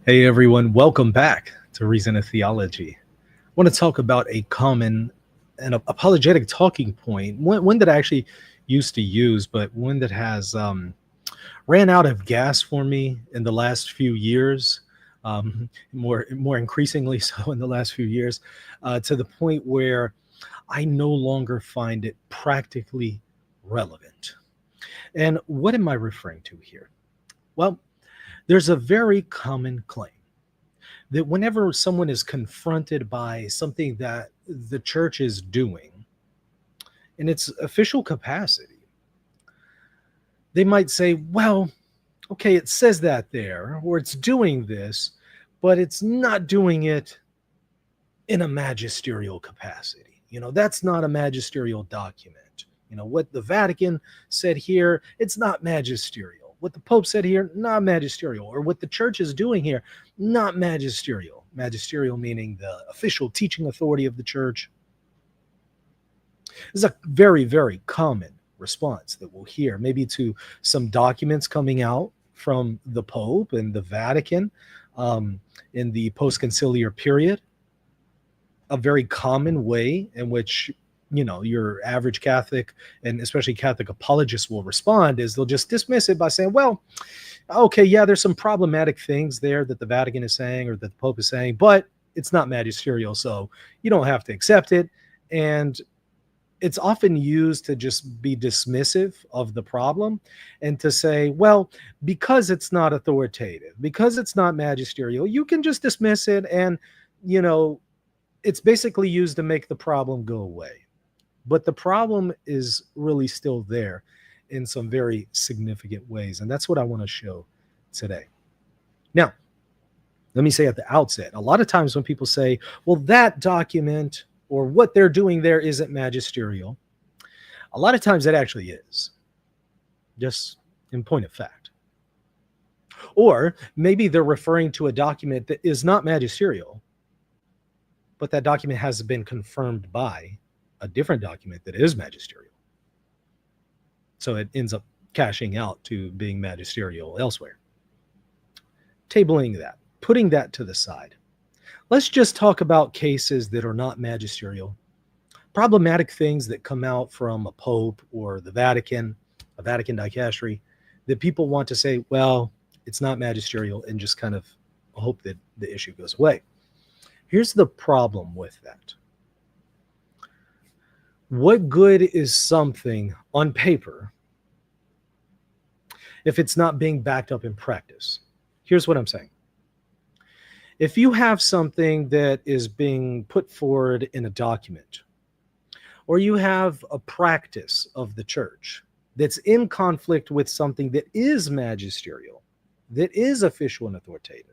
Hey everyone, welcome back to Reason of Theology. I want to talk about a common and apologetic talking point, one that I actually used to use, but one that has ran out of gas for me in the last few years, more increasingly so in the last few years, to the point where I no longer find it practically relevant. And what am I referring to here? Well, there's a very common claim that whenever someone is confronted by something that the church is doing in its official capacity, they might say, well, okay, it says that there, or it's doing this, but it's not doing it in a magisterial capacity. That's not a magisterial document. What the Vatican said here, it's not magisterial. What the Pope said here, not magisterial. Or what the church is doing here, not magisterial. Magisterial meaning the official teaching authority of the church. This is a very, very common response that we'll hear, maybe to some documents coming out from the Pope and the Vatican in the post-conciliar period. A very common way in which your average Catholic and especially Catholic apologists will respond is they'll just dismiss it by saying, well, okay, yeah, there's some problematic things there that the Vatican is saying or that the Pope is saying, but it's not magisterial, so you don't have to accept it. And it's often used to just be dismissive of the problem and to say, well, because it's not authoritative, because it's not magisterial, you can just dismiss it. And, it's basically used to make the problem go away. But the problem is really still there in some very significant ways. And that's what I want to show today. Now, let me say at the outset, a lot of times when people say, well, that document or what they're doing there isn't magisterial, a lot of times it actually is, just in point of fact. Or maybe they're referring to a document that is not magisterial, but that document has been confirmed by a different document that is magisterial. So it ends up cashing out to being magisterial elsewhere. Tabling that, putting that to the side. Let's just talk about cases that are not magisterial, problematic things that come out from a pope or the Vatican, a Vatican dicastery, that people want to say, well, it's not magisterial, and just kind of hope that the issue goes away. Here's the problem with that. What good is something on paper if it's not being backed up in practice? Here's what I'm saying. If you have something that is being put forward in a document, or you have a practice of the church that's in conflict with something that is magisterial, that is official and authoritative,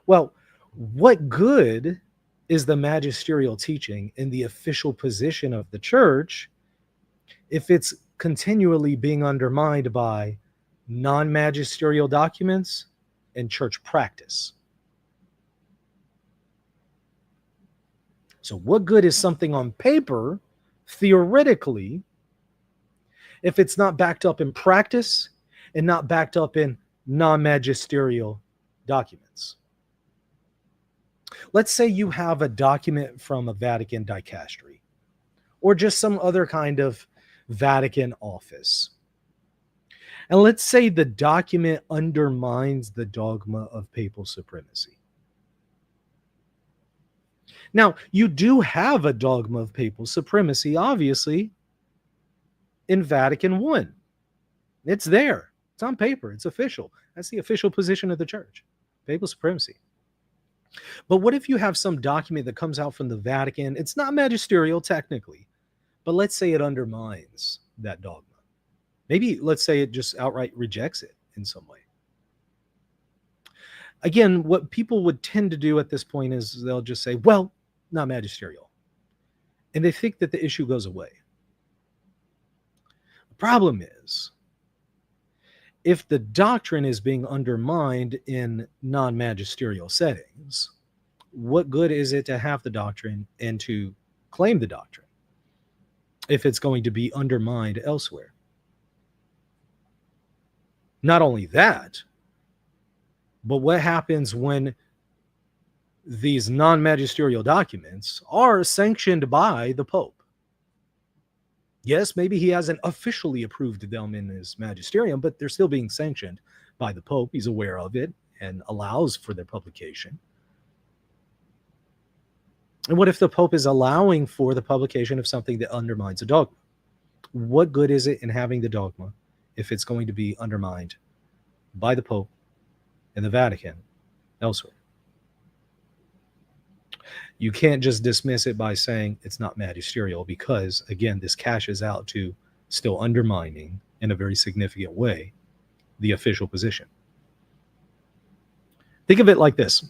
well, what good is the magisterial teaching in the official position of the church if it's continually being undermined by non-magisterial documents and church practice? So what good is something on paper, theoretically, if it's not backed up in practice and not backed up in non-magisterial documents? Let's say you have a document from a Vatican dicastery or just some other kind of Vatican office. And let's say the document undermines the dogma of papal supremacy. Now, you do have a dogma of papal supremacy, obviously, in Vatican I. It's there. It's on paper. It's official. That's the official position of the church, papal supremacy. But what if you have some document that comes out from the Vatican? It's not magisterial technically, but let's say it undermines that dogma. Maybe let's say it just outright rejects it in some way. Again, what people would tend to do at this point is they'll just say, well, not magisterial. And they think that the issue goes away. The problem is, if the doctrine is being undermined in non-magisterial settings, what good is it to have the doctrine and to claim the doctrine if it's going to be undermined elsewhere? Not only that, But what happens when these non-magisterial documents are sanctioned by the Pope? Yes, maybe he hasn't officially approved them in his magisterium, but they're still being sanctioned by the Pope. He's aware of it and allows for their publication. And what if the Pope is allowing for the publication of something that undermines a dogma? What good is it in having the dogma if it's going to be undermined by the Pope and the Vatican elsewhere? You can't just dismiss it by saying it's not magisterial, because, again, this cashes out to still undermining in a very significant way the official position. Think of it like this.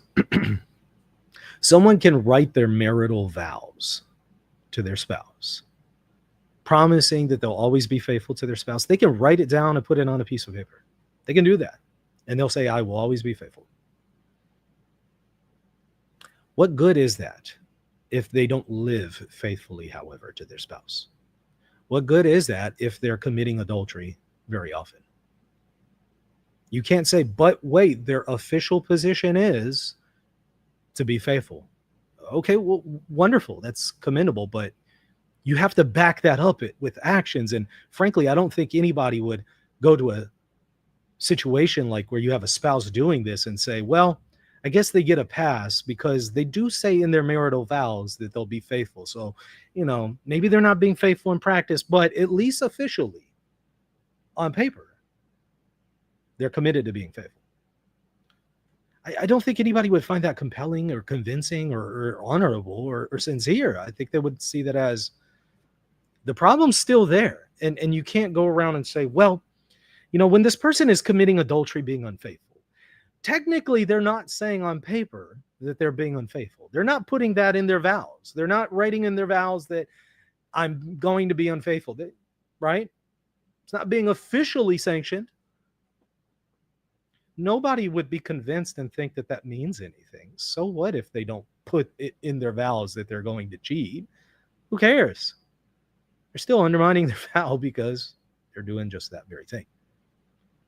Someone can write their marital vows to their spouse, promising that they'll always be faithful to their spouse. They can write it down and put it on a piece of paper. They can do that. And they'll say, I will always be faithful. What good is that if they don't live faithfully, however, to their spouse? What good is that if they're committing adultery very often? You can't say, but wait, their official position is to be faithful. Okay, well, wonderful. That's commendable, but you have to back that up with actions. And frankly, I don't think anybody would go to a situation like where you have a spouse doing this and say, well, I guess they get a pass because they do say in their marital vows that they'll be faithful. So, maybe they're not being faithful in practice, but at least officially on paper, they're committed to being faithful. I don't think anybody would find that compelling or convincing or honorable or sincere. I think they would see that as the problem's still there. And you can't go around and say, well, when this person is committing adultery, being unfaithful, technically they're not saying on paper that they're being unfaithful. They're not putting that in their vows. They're not writing in their vows that I'm going to be unfaithful, right? It's not being officially sanctioned. Nobody would be convinced and think that that means anything. So what if they don't put it in their vows that they're going to cheat? Who cares? They're still undermining their vow because they're doing just that very thing.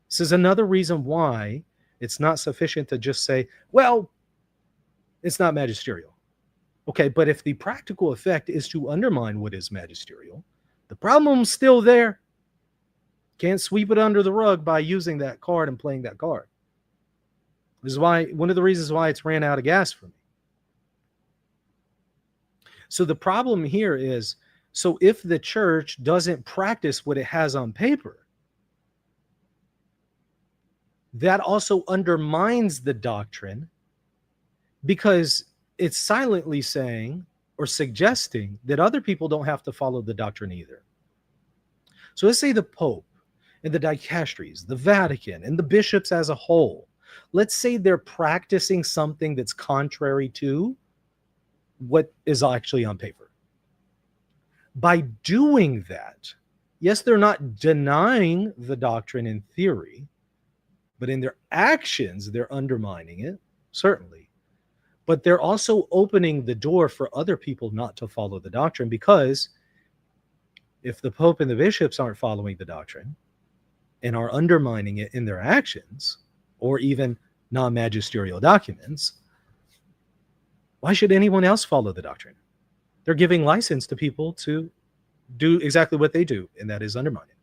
This is another reason why it's not sufficient to just say, well, it's not magisterial. Okay, but if the practical effect is to undermine what is magisterial, the problem's still there. Can't sweep it under the rug by using that card and playing that card. This is one of the reasons why it's ran out of gas for me. So the problem here is, so if the church doesn't practice what it has on paper, that also undermines the doctrine, because it's silently saying or suggesting that other people don't have to follow the doctrine either. So let's say the Pope and the dicasteries, the Vatican, and the bishops as a whole, let's say they're practicing something that's contrary to what is actually on paper. By doing that, yes, they're not denying the doctrine in theory, but in their actions, they're undermining it, certainly. But they're also opening the door for other people not to follow the doctrine, because if the Pope and the bishops aren't following the doctrine and are undermining it in their actions, or even non-magisterial documents, why should anyone else follow the doctrine? They're giving license to people to do exactly what they do, and that is undermine it.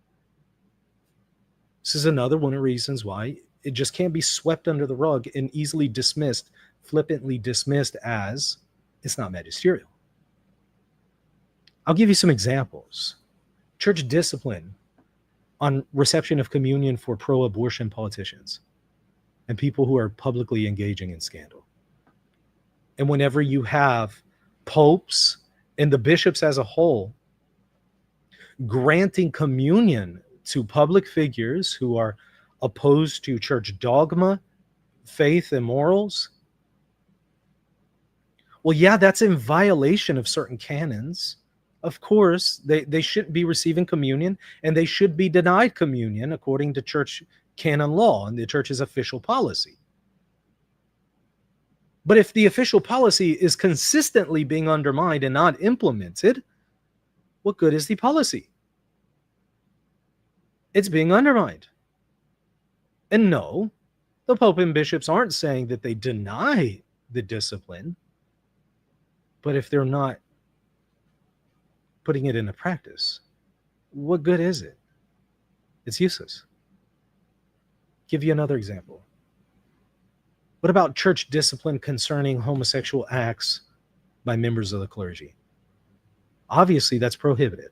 This is another one of the reasons why it just can't be swept under the rug and easily dismissed, flippantly dismissed as it's not magisterial. I'll give you some examples. Church discipline on reception of communion for pro-abortion politicians and people who are publicly engaging in scandal. And whenever you have popes and the bishops as a whole granting communion to public figures who are opposed to church dogma, faith, and morals, well, yeah, that's in violation of certain canons. Of course, they shouldn't be receiving communion, and they should be denied communion according to church canon law and the church's official policy. But if the official policy is consistently being undermined and not implemented, what good is the policy? It's being undermined. And no, The Pope and bishops aren't saying that they deny the discipline, but if they're not putting it into practice, what good is it? It's useless. Give you another example. What about church discipline concerning homosexual acts by members of the clergy? Obviously, that's prohibited.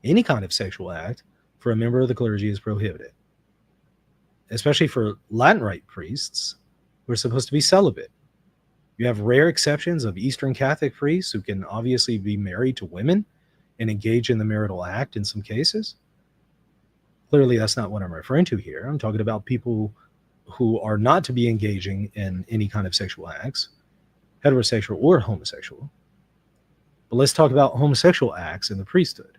Any kind of sexual act for a member of the clergy is prohibited, especially for Latin Rite priests who are supposed to be celibate. You have rare exceptions of Eastern Catholic priests who can obviously be married to women and engage in the marital act in some cases. Clearly, that's not what I'm referring to here. I'm talking about people who are not to be engaging in any kind of sexual acts, heterosexual or homosexual. But let's talk about homosexual acts in the priesthood.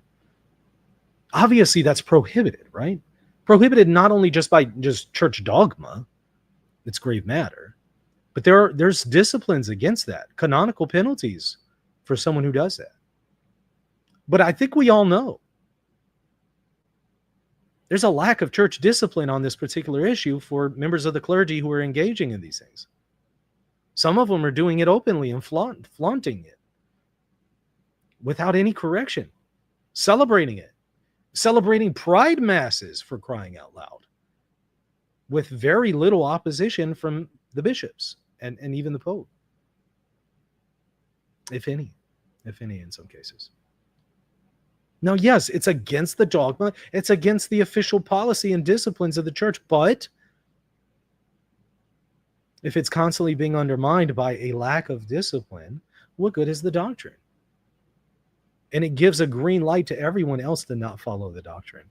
Obviously, that's prohibited, right? Prohibited not only just by just church dogma, it's grave matter, but there's disciplines against that, canonical penalties for someone who does that. But I think we all know there's a lack of church discipline on this particular issue for members of the clergy who are engaging in these things. Some of them are doing it openly and flaunting it without any correction, celebrating pride masses, for crying out loud, with very little opposition from the bishops and even the Pope, if any in some cases. Now, yes, it's against the dogma. It's against the official policy and disciplines of the church. But if it's constantly being undermined by a lack of discipline, what good is the doctrine? And it gives a green light to everyone else to not follow the doctrine.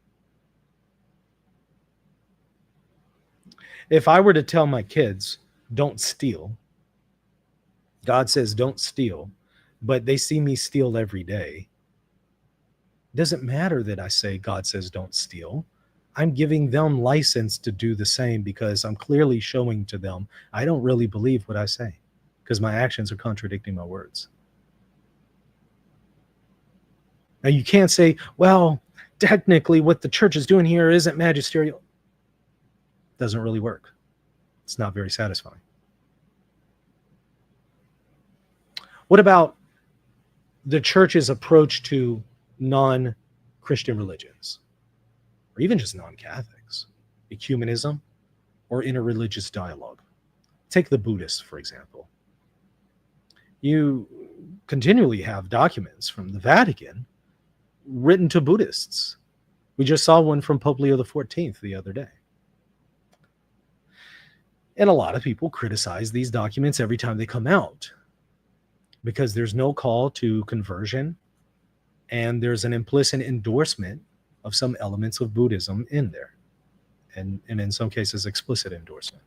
If I were to tell my kids, don't steal, God says don't steal, but they see me steal every day, doesn't matter that I say God says don't steal. I'm giving them license to do the same because I'm clearly showing to them I don't really believe what I say because my actions are contradicting my words. Now, you can't say, well, technically what the church is doing here isn't magisterial. Doesn't really work. It's not very satisfying. What about the church's approach to non-Christian religions, or even just non-Catholics, ecumenism, or interreligious dialogue? Take the Buddhists, for example. You continually have documents from the Vatican written to Buddhists. We just saw one from Pope Leo XIV the other day. And a lot of people criticize these documents every time they come out because there's no call to conversion and there's an implicit endorsement of some elements of Buddhism in there, and in some cases explicit endorsement.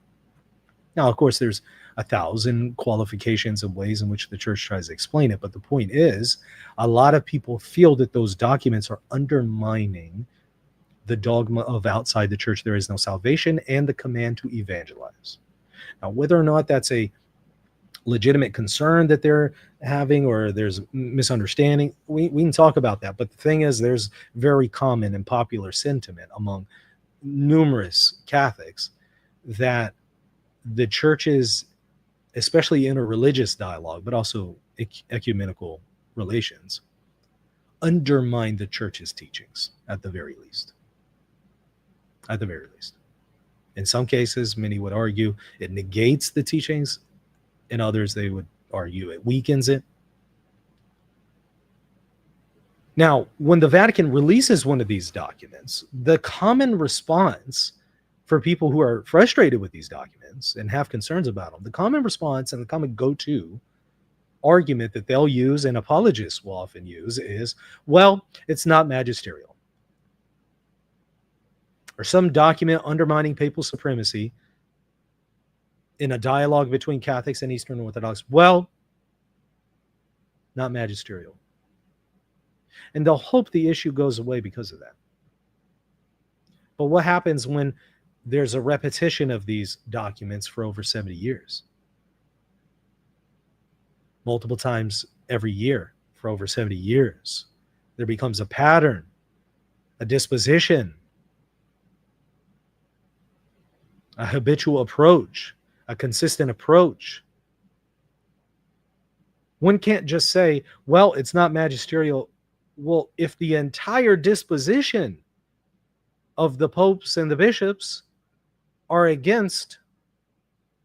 Now, of course, there's 1,000 qualifications and ways in which the church tries to explain it, but the point is, a lot of people feel that those documents are undermining the dogma of outside the church there is no salvation and the command to evangelize. Now, whether or not that's a legitimate concern that they're having or there's misunderstanding, we can talk about that. But the thing is, there's very common and popular sentiment among numerous Catholics that the churches, especially interreligious dialogue, but also ecumenical relations, undermine the church's teachings at the very least. At the very least. In some cases, many would argue it negates the teachings. In others, they would argue it weakens it. Now, when the Vatican releases one of these documents, the common response for people who are frustrated with these documents and have concerns about them, the common response and the common go-to argument that they'll use and apologists will often use is, well, it's not magisterial. Or some document undermining papal supremacy in a dialogue between Catholics and Eastern Orthodox, well, not magisterial. And they'll hope the issue goes away because of that. But what happens when there's a repetition of these documents for over 70 years? Multiple times every year for over 70 years. There becomes a pattern, a disposition. a habitual approach, a consistent approach. One can't just say, well, it's not magisterial. Well, if the entire disposition of the popes and the bishops are against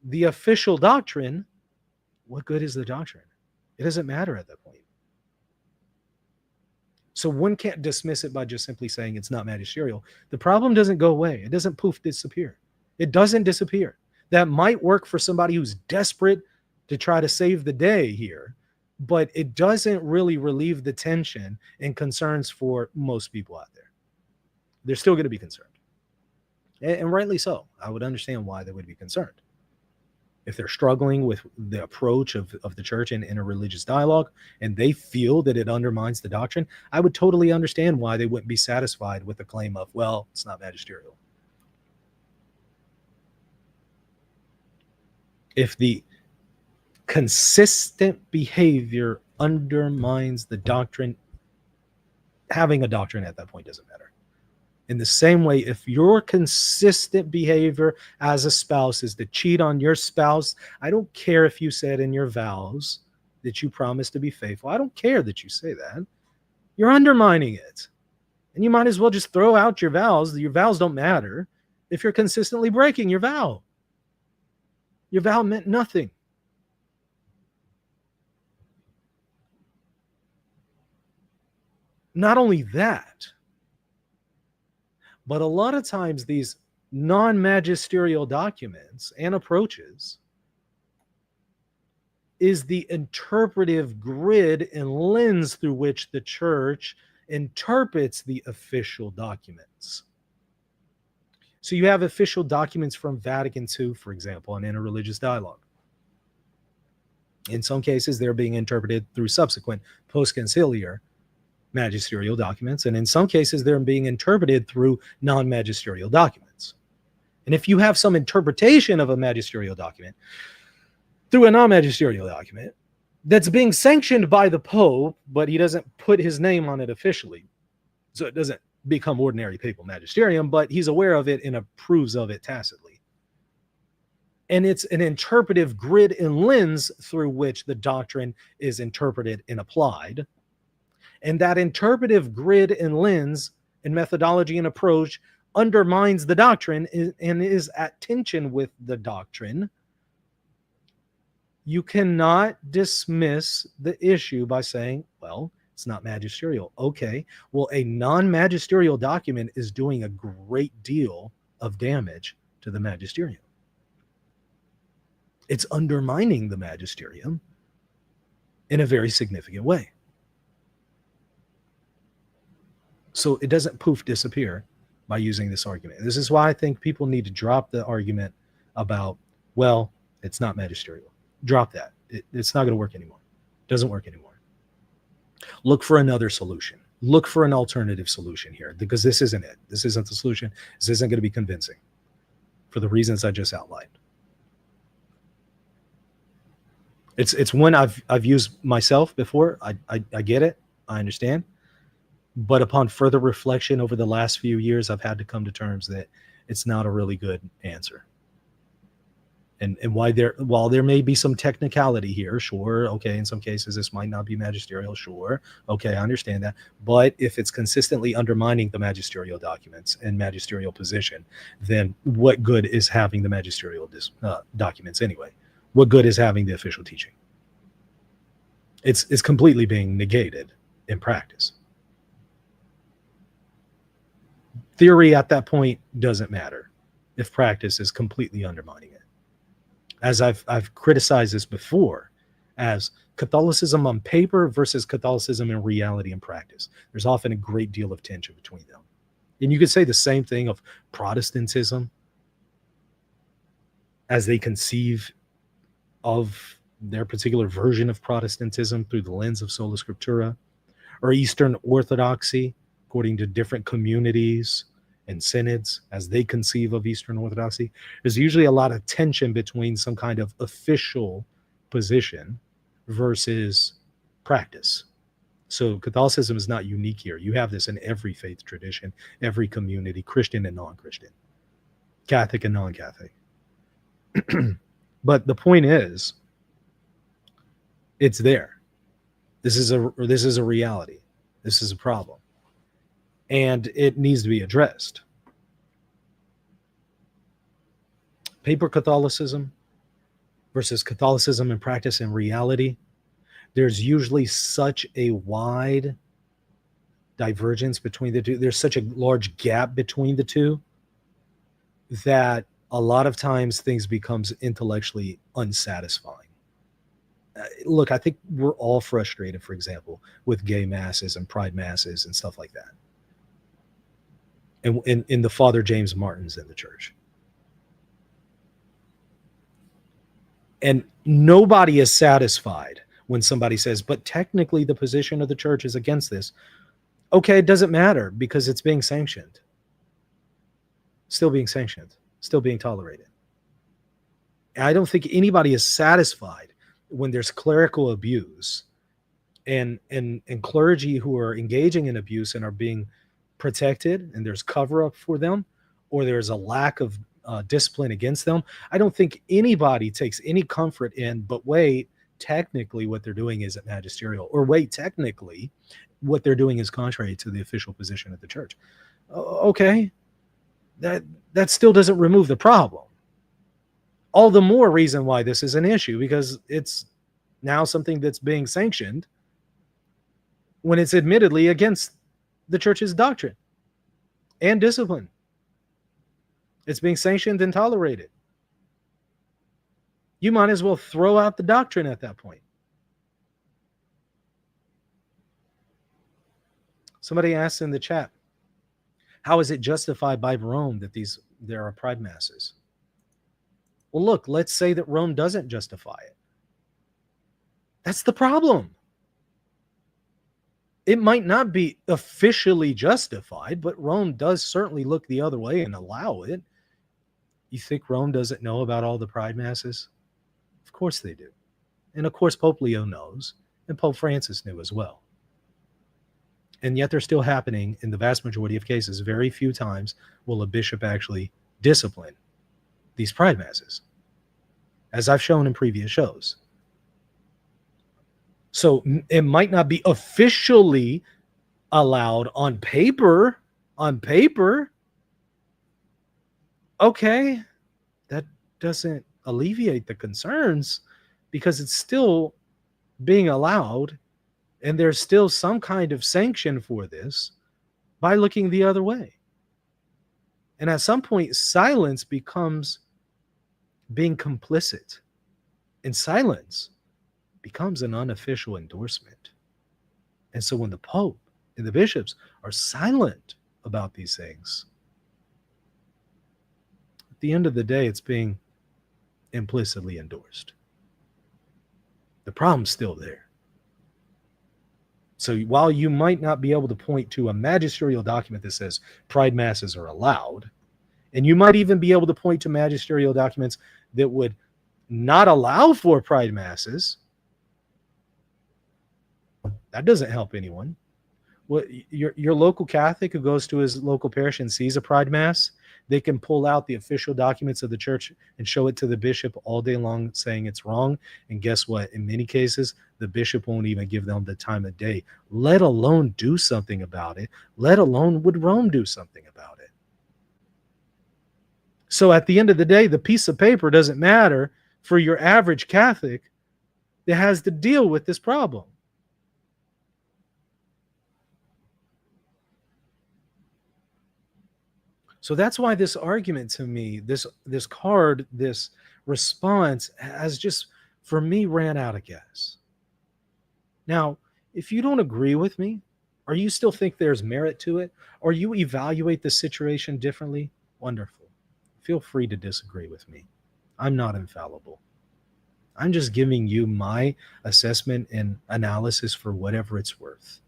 the official doctrine, what good is the doctrine? It doesn't matter at that point. So one can't dismiss it by just simply saying it's not magisterial. The problem doesn't go away. It doesn't poof disappear. It doesn't disappear. That might work for somebody who's desperate to try to save the day here, but it doesn't really relieve the tension and concerns for most people out there. They're still going to be concerned. And rightly so. I would understand why they would be concerned. If they're struggling with the approach of the church in a religious dialogue and they feel that it undermines the doctrine, I would totally understand why they wouldn't be satisfied with the claim of, well, it's not magisterial. If the consistent behavior undermines the doctrine, having a doctrine at that point doesn't matter. In the same way, if your consistent behavior as a spouse is to cheat on your spouse, I don't care if you said in your vows that you promise to be faithful. I don't care that you say that. You're undermining it. And you might as well just throw out your vows. Your vows don't matter if you're consistently breaking your vow. Your vow meant nothing. Not only that, but a lot of times these non-magisterial documents and approaches is the interpretive grid and lens through which the church interprets the official documents. So you have official documents from Vatican II, for example, on interreligious dialogue. In some cases, they're being interpreted through subsequent post-conciliar magisterial documents, and in some cases they're being interpreted through non-magisterial documents. And if you have some interpretation of a magisterial document through a non-magisterial document that's being sanctioned by the Pope, but he doesn't put his name on it officially, so it doesn't become ordinary papal magisterium, but he's aware of it and approves of it tacitly. And it's an interpretive grid and lens through which the doctrine is interpreted and applied. And that interpretive grid and lens and methodology and approach undermines the doctrine and is at tension with the doctrine. You cannot dismiss the issue by saying, well, it's not magisterial. Okay, well, a non-magisterial document is doing a great deal of damage to the magisterium. It's undermining the magisterium in a very significant way. So it doesn't poof disappear by using this argument. This is why I think people need to drop the argument about, well, it's not magisterial. Drop that. It's not going to work anymore. It doesn't work anymore. Look for another solution. Look for an alternative solution here, because this isn't it. This isn't the solution. This isn't going to be convincing for the reasons I just outlined. It's one I've used myself before. I get it. I understand. But upon further reflection over the last few years, I've had to come to terms that it's not a really good answer. And while there may be some technicality here, sure, okay, in some cases this might not be magisterial, sure, okay, I understand that. But if it's consistently undermining the magisterial documents and magisterial position, then what good is having the magisterial documents anyway? What good is having the official teaching? It's completely being negated in practice. Theory at that point doesn't matter if practice is completely undermining it. As I've criticized this before, as Catholicism on paper versus Catholicism in reality and practice. There's often a great deal of tension between them. And you could say the same thing of Protestantism as they conceive of their particular version of Protestantism through the lens of sola scriptura, or Eastern Orthodoxy according to different communities and synods as they conceive of Eastern Orthodoxy. There's usually a lot of tension between some kind of official position versus practice. So Catholicism is not unique here. You have this in every faith tradition, every community, Christian and non-Christian, Catholic and non-Catholic. But the point is, it's there. This is a reality. This is a problem, and it needs to be addressed. Paper Catholicism versus Catholicism in practice and reality. There's usually such a wide divergence between the two. There's such a large gap between the two that a lot of times things becomes intellectually unsatisfying. Look, I think we're all frustrated, for example, with gay masses and pride masses and stuff like that. And in the Father James Martins in the church. And nobody is satisfied when somebody says, but technically the position of the church is against this. Okay, it doesn't matter because it's being sanctioned. Still being sanctioned, still being tolerated. I don't think anybody is satisfied when there's clerical abuse and clergy who are engaging in abuse and are being protected, and there's cover up for them, or there's a lack of discipline against them. I don't think anybody takes any comfort in, but wait, technically what they're doing isn't magisterial, or wait, technically what they're doing is contrary to the official position of the church. Okay, that still doesn't remove the problem. All the more reason why this is an issue, because it's now something that's being sanctioned when it's admittedly against the church's doctrine and discipline. It's being sanctioned and tolerated. You might as well throw out the doctrine at that point. Somebody asked in the chat, how is it justified by Rome that there are pride masses? Well, look, let's say that Rome doesn't justify it. That's the problem. It might not be officially justified, but Rome does certainly look the other way and allow it. You think Rome doesn't know about all the pride masses? Of course they do. And of course Pope Leo knows, and Pope Francis knew as well. And yet they're still happening in the vast majority of cases. Very few times will a bishop actually discipline these pride masses, as I've shown in previous shows. So it might not be officially allowed on paper. Okay, that doesn't alleviate the concerns because it's still being allowed, and there's still some kind of sanction for this by looking the other way. And at some point, silence becomes being complicit, and silence becomes an unofficial endorsement. And so when the Pope and the bishops are silent about these things, at the end of the day, it's being implicitly endorsed. The problem's still there. So while you might not be able to point to a magisterial document that says pride masses are allowed, and you might even be able to point to magisterial documents that would not allow for pride masses, that doesn't help anyone. Well, your local Catholic who goes to his local parish and sees a pride mass, they can pull out the official documents of the church and show it to the bishop all day long saying it's wrong. And guess what? In many cases, the bishop won't even give them the time of day, let alone do something about it, let alone would Rome do something about it. So at the end of the day, the piece of paper doesn't matter for your average Catholic that has to deal with this problem. So that's why this argument to me, this card, this response has just, for me, ran out of gas. Now, if you don't agree with me, or you still think there's merit to it, or you evaluate the situation differently, wonderful. Feel free to disagree with me. I'm not infallible. I'm just giving you my assessment and analysis for whatever it's worth.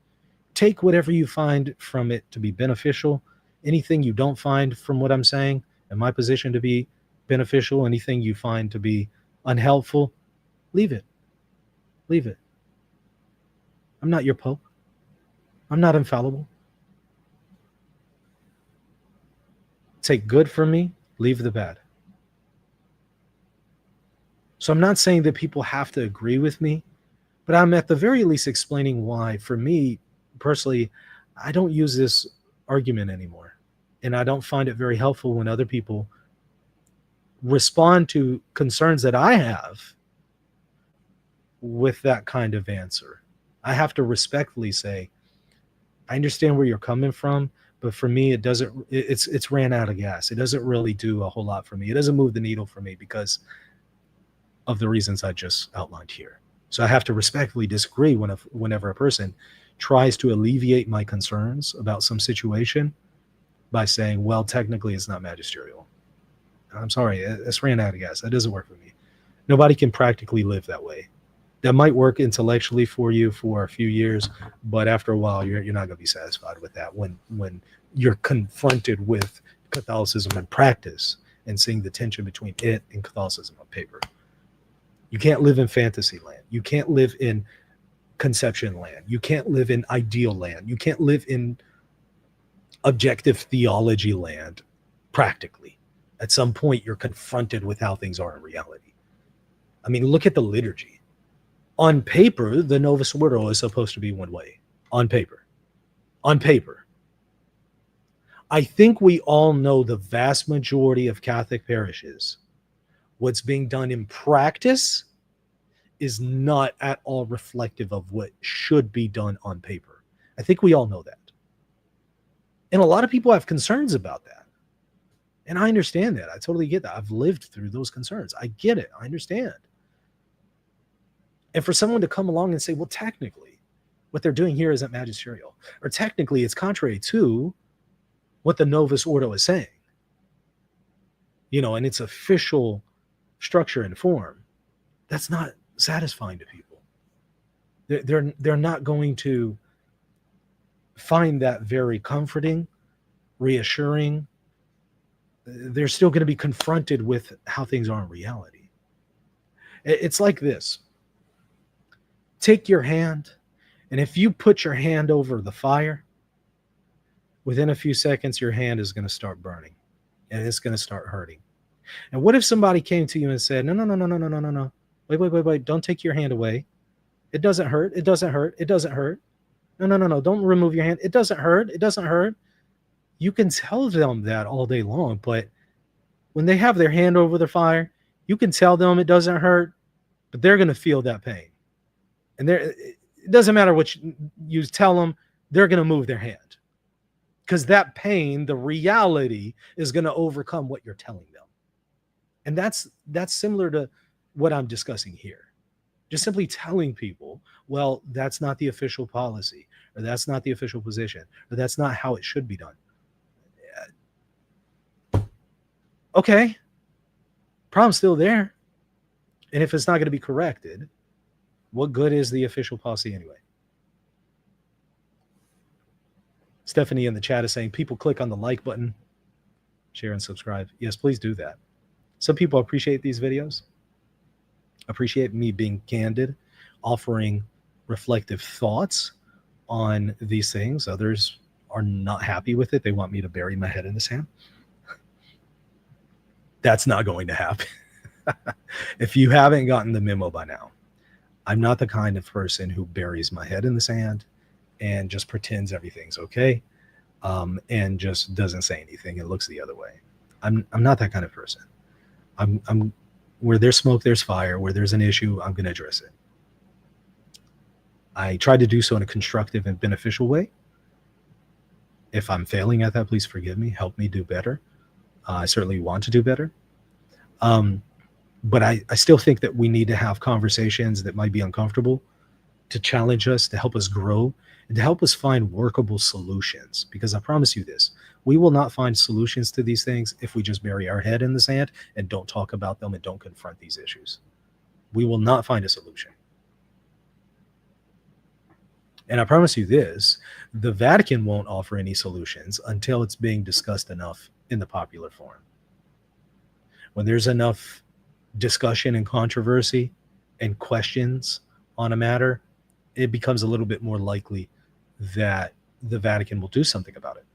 Take whatever you find from it to be beneficial. Anything you don't find from what I'm saying and my position to be beneficial, anything you find to be unhelpful, leave it. Leave it. I'm not your Pope. I'm not infallible. Take good from me, leave the bad. So I'm not saying that people have to agree with me, but I'm at the very least explaining why, for me personally, I don't use this argument anymore. And I don't find it very helpful when other people respond to concerns that I have with that kind of answer. I have to respectfully say, I understand where you're coming from, but for me, it doesn't. It's ran out of gas. It doesn't really do a whole lot for me. It doesn't move the needle for me because of the reasons I just outlined here. So I have to respectfully disagree whenever a person tries to alleviate my concerns about some situation by saying, well, technically it's not magisterial. I'm sorry, it's ran out of gas. That doesn't work for me. Nobody can practically live that way. That might work intellectually for you for a few years, but after a while, you're not going to be satisfied with that when you're confronted with Catholicism in practice and seeing the tension between it and Catholicism on paper. You can't live in fantasy land. You can't live in conception land. You can't live in ideal land. You can't live in objective theology land practically. At some point, you're confronted with how things are in reality. I mean, look at the liturgy. On paper, the Novus Ordo is supposed to be one way. On paper. On paper. I think we all know the vast majority of Catholic parishes, what's being done in practice is not at all reflective of what should be done on paper. I think we all know that. And a lot of people have concerns about that. And I understand that. I totally get that. I've lived through those concerns. I get it. I understand. And for someone to come along and say, well, technically, what they're doing here isn't magisterial, or technically it's contrary to what the Novus Ordo is saying, and its official structure and form, that's not satisfying to people. They're not going to find that very comforting, reassuring. They're still going to be confronted with how things are in reality. It's like this. Take your hand, and if you put your hand over the fire, within a few seconds, your hand is going to start burning, and it's going to start hurting. And what if somebody came to you and said, no, wait, don't take your hand away. It doesn't hurt. It doesn't hurt. It doesn't hurt. No, don't remove your hand. It doesn't hurt. It doesn't hurt. You can tell them that all day long, but when they have their hand over the fire, you can tell them it doesn't hurt, but they're going to feel that pain. And it doesn't matter what you tell them, they're going to move their hand. Because that pain, the reality, is going to overcome what you're telling them. And that's similar to what I'm discussing here. Just simply telling people, well, that's not the official policy, or that's not the official position, or that's not how it should be done. Okay, problem's still there. And if it's not going to be corrected, what good is the official policy anyway? Stephanie in the chat is saying, people click on the like button, share and subscribe. Yes, please do that. Some people appreciate these videos, appreciate me being candid, offering reflective thoughts on these things. Others are not happy with it. They want me to bury my head in the sand. That's not going to happen. If you haven't gotten the memo by now, I'm not the kind of person who buries my head in the sand and just pretends everything's okay, and just doesn't say anything and looks the other way. I'm not that kind of person. I'm where there's smoke, there's fire. Where there's an issue, I'm going to address it. I try to do so in a constructive and beneficial way. If I'm failing at that, please forgive me. Help me do better. I certainly want to do better. But I still think that we need to have conversations that might be uncomfortable, to challenge us, to help us grow, and to help us find workable solutions. Because I promise you this, we will not find solutions to these things if we just bury our head in the sand and don't talk about them and don't confront these issues. We will not find a solution. And I promise you this, the Vatican won't offer any solutions until it's being discussed enough in the popular forum. When there's enough discussion and controversy and questions on a matter, it becomes a little bit more likely that the Vatican will do something about it.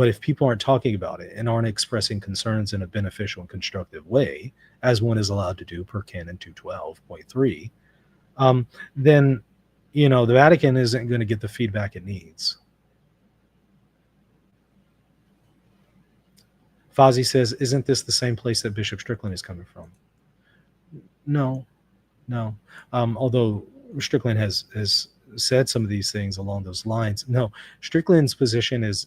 But if people aren't talking about it and aren't expressing concerns in a beneficial and constructive way, as one is allowed to do per Canon 212.3, then, the Vatican isn't going to get the feedback it needs. Fozzie says, isn't this the same place that Bishop Strickland is coming from? No. Although Strickland has said some of these things along those lines. No, Strickland's position is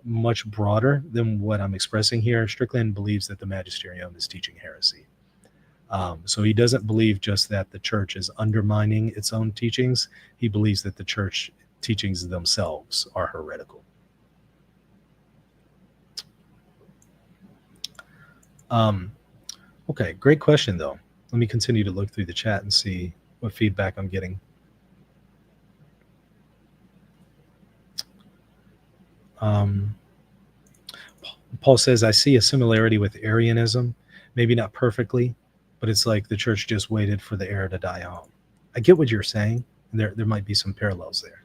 much broader than what I'm expressing here. Strickland believes that the magisterium is teaching heresy. So he doesn't believe just that the church is undermining its own teachings. He believes that the church teachings themselves are heretical. Okay, great question, though. Let me continue to look through the chat and see what feedback I'm getting. Paul says, I see a similarity with Arianism, maybe not perfectly, but it's like the church just waited for the error to die out. I get what you're saying. There might be some parallels there.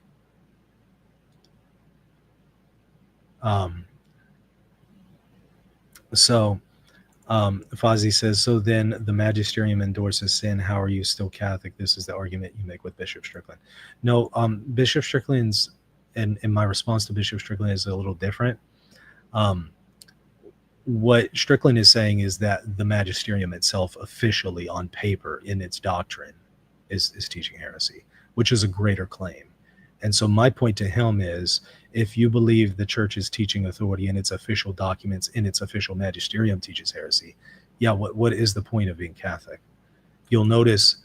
Fozzie says, so then the magisterium endorses sin. How are you still Catholic? This is the argument you make with Bishop Strickland. No, Bishop Strickland's, and my response to Bishop Strickland is a little different. What Strickland is saying is that the magisterium itself officially on paper in its doctrine is teaching heresy, which is a greater claim. And so my point to him is, if you believe the church's teaching authority in its official documents, in its official magisterium teaches heresy, yeah, what is the point of being Catholic? You'll notice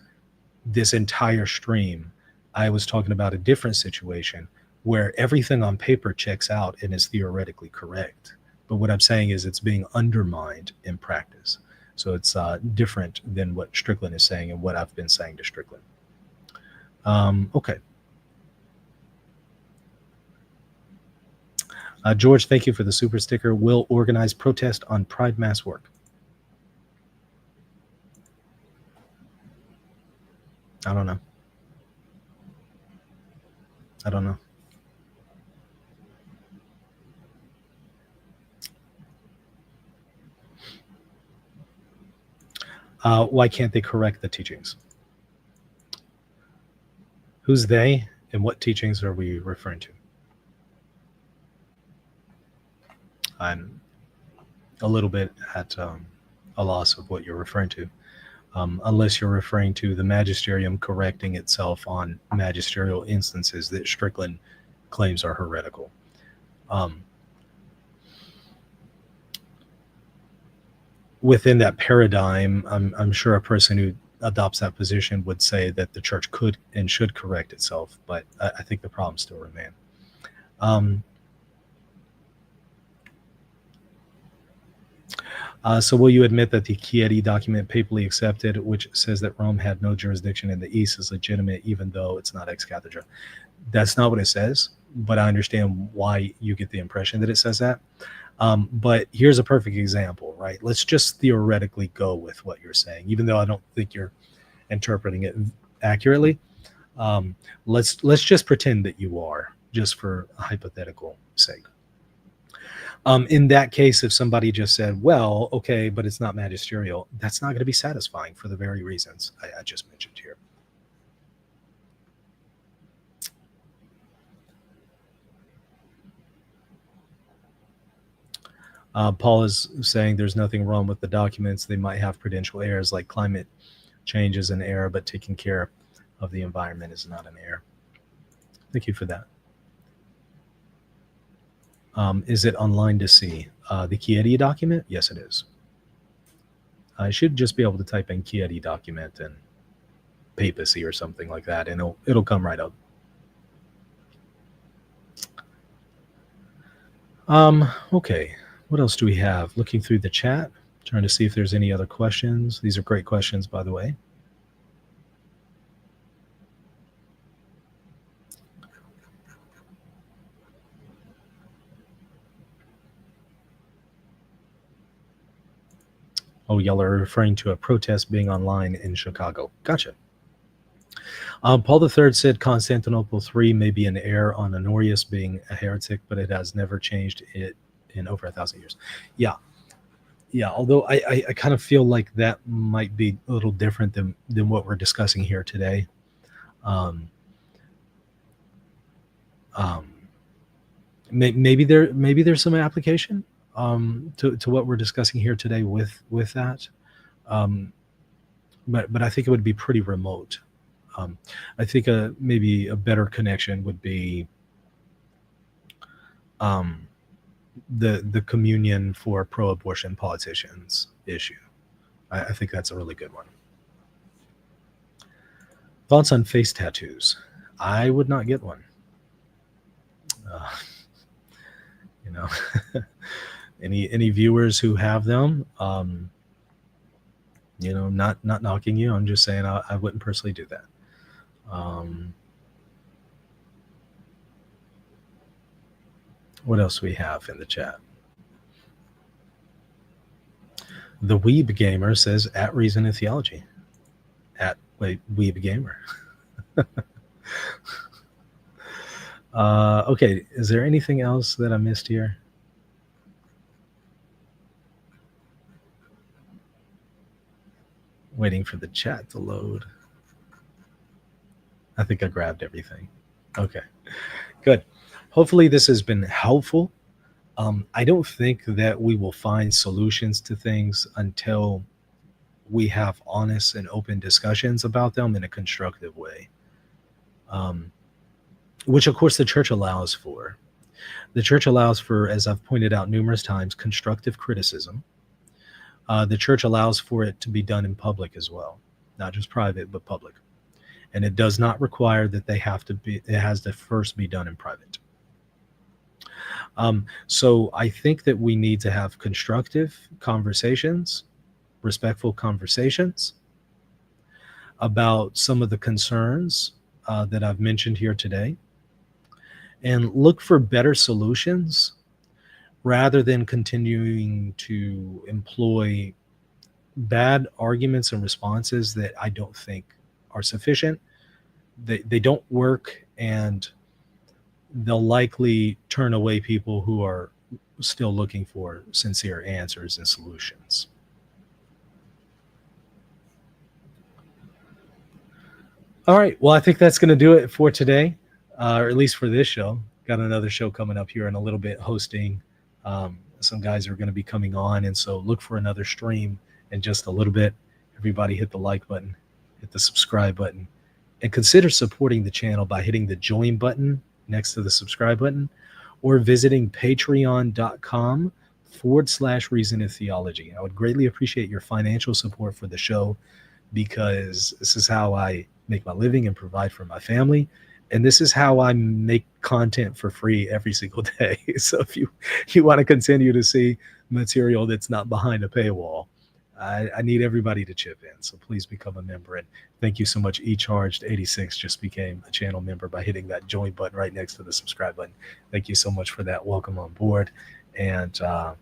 this entire stream, I was talking about a different situation where everything on paper checks out and is theoretically correct. But what I'm saying is it's being undermined in practice. So it's different than what Strickland is saying and what I've been saying to Strickland. Okay. George, thank you for the super sticker. Will organize protest on Pride Mass work? I don't know. Why can't they correct the teachings? Who's they, and what teachings are we referring to? I'm a little bit at a loss of what you're referring to, unless you're referring to the magisterium correcting itself on magisterial instances that Strickland claims are heretical. Within that paradigm, I'm sure a person who adopts that position would say that the church could and should correct itself, but I think the problems still remain. So will you admit that the Chieti document papally accepted, which says that Rome had no jurisdiction in the East, is legitimate, even though it's not ex cathedra? That's not what it says, but I understand why you get the impression that it says that. But here's a perfect example, right? Let's just theoretically go with what you're saying, even though I don't think you're interpreting it accurately. Let's just pretend that you are, just for a hypothetical sake. In that case, if somebody just said, well, okay, but it's not magisterial, that's not going to be satisfying for the very reasons I just mentioned here. Paul is saying there's nothing wrong with the documents. They might have prudential errors like climate change is an error, but taking care of the environment is not an error. Thank you for that. Is it online to see? The Chieti document? Yes, it is. I should just be able to type in Chieti document and papacy or something like that, and it'll come right up. Okay, what else do we have? Looking through the chat, trying to see if there's any other questions. These are great questions, by the way. Oh, y'all are referring to a protest being online in Chicago. Gotcha. Paul III said Constantinople III may be an error on Honorius being a heretic, but it has never changed it in over 1,000 years. Yeah, yeah. Although I kind of feel like that might be a little different than what we're discussing here today. Um, um, maybe there's some application to what we're discussing here today with that. Um, but I think it would be pretty remote. I think maybe a better connection would be um, the communion for pro-abortion politicians issue. I think that's a really good one. Thoughts on face tattoos? I would not get one. Uh, you know, any viewers who have them, not knocking you. I'm just saying I wouldn't personally do that. What else we have in the chat? The Weeb Gamer says at Reason and Theology. Weeb Gamer. Okay, is there anything else that I missed here? Waiting for the chat to load. I think I grabbed everything. Okay, good. Hopefully this has been helpful. I don't think that we will find solutions to things until we have honest and open discussions about them in a constructive way, which of course the church allows for. The church allows for, as I've pointed out numerous times, constructive criticism. The church allows for it to be done in public as well, not just private, but public. And it does not require that it has to first be done in private. So I think that we need to have constructive conversations, respectful conversations about some of the concerns that I've mentioned here today, and look for better solutions rather than continuing to employ bad arguments and responses that I don't think are sufficient. They don't work, and they'll likely turn away people who are still looking for sincere answers and solutions. All right. Well, I think that's going to do it for today, or at least for this show. Got another show coming up here in a little bit, hosting. Some guys are going to be coming on, and so look for another stream in just a little bit. Everybody hit the like button, hit the subscribe button, and consider supporting the channel by hitting the join button next to the subscribe button, or visiting patreon.com/Reason and Theology. I would greatly appreciate your financial support for the show, because this is how I make my living and provide for my family. And this is how I make content for free every single day. So if you want to continue to see material that's not behind a paywall, I need everybody to chip in. So please become a member. And thank you so much. eCharged86 just became a channel member by hitting that join button right next to the subscribe button. Thank you so much for that. Welcome on board. And I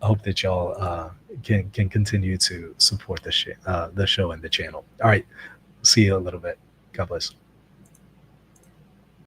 hope that y'all can continue to support the show and the channel. All right. See you a little bit. God bless.